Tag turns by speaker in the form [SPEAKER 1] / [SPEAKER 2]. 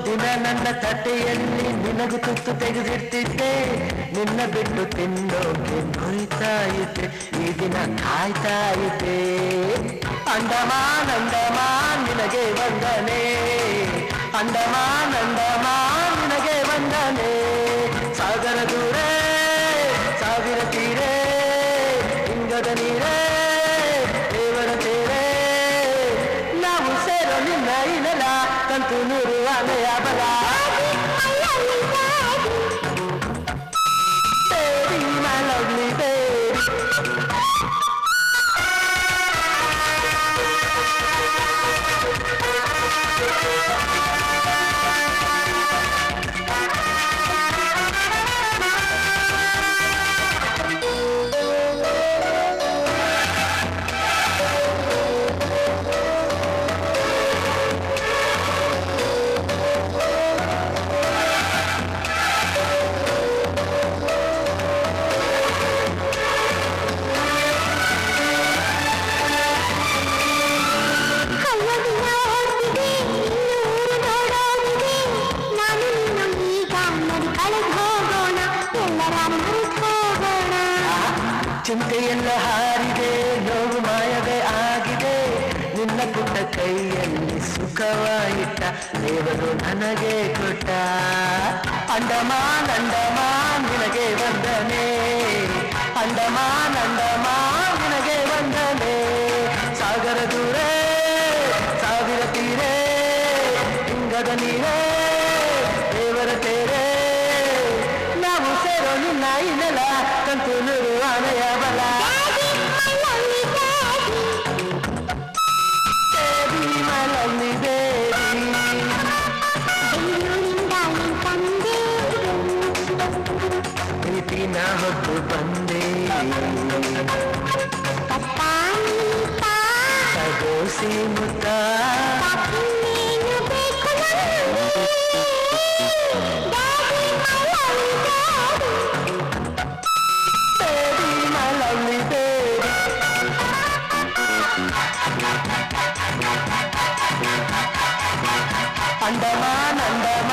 [SPEAKER 1] ದಿನ ನನ್ನ ತಟ್ಟೆಯಲ್ಲಿ ನಿನಗೂ ತುತ್ತು ತೆಗೆದಿರ್ತಿದ್ದೆ, ನಿನ್ನ ಬಿಟ್ಟು ತಿನ್ನೋಕೆ ಕುರಿತಾ ಇದ್ದೆ, ಈ ದಿನ ಕಾಯ್ತಾ ಇದ್ದೆ. ಅಂಡಮಾನ್ ಅಂಡಮಾನ್ ನಿನಗೆ ವಂದನೆ, ಅಂಡಮಾನ್ ಅಂಡಮಾನ್ ನಿನಗೆ ವಂದನೆ. ಸಾಗರ ದೂರೇ ಸಾವಿರ ತೀರೇ ಇಂಗದ ನೀರೇ ದೇವರ ತೇರೇ, ನಾವು ಸೇರೋ ನಿನ್ನ ಇನಲ ಕಂತು ನೂರು ಆನೆಯ ಬಲ. Baby, my lovely baby. ಚಿಂತೆಯೆಲ್ಲ ಹಾರಿದೆ, ನೋವು ಮಾಯವೇ ಆಗಿದೆ, ನಿನ್ನ ಪುಟ್ಟ ಕೈಯಲ್ಲಿ ಸುಖವಾಯಿಟ್ಟ ದೇವರು ನನಗೆ ಕೊಟ್ಟ. ಅಂಡಮಾನ್ ಅಂಡಮಾನ್ ನಿನಗೆ ವಂದನೆ, ಅಂಡಮಾನ್ ಅಂಡಮಾನ್ ನಿನಗೆ ವಂದನೆ. ಸಾಗರ ದೂರೇ ಸಾವಿರ ತೀರೇ ಇಂಗದ ನೀರೇ ದೇವರ ತೇರೇ, ನಾವು ಸೇರೋ ನಿನ್ನ ಇನಲ ಕಂತು ನೂರು ಆನೆಯ ಬಲ. Baby, my lovely baby. ಪ್ರೀತಿನ ಹೊತ್ತು ಬಂದೆ, ಸಗೋಸಿ ಮುತ್ತ ಅಂಡಮಾನ್ ಅಂಡಮಾನ್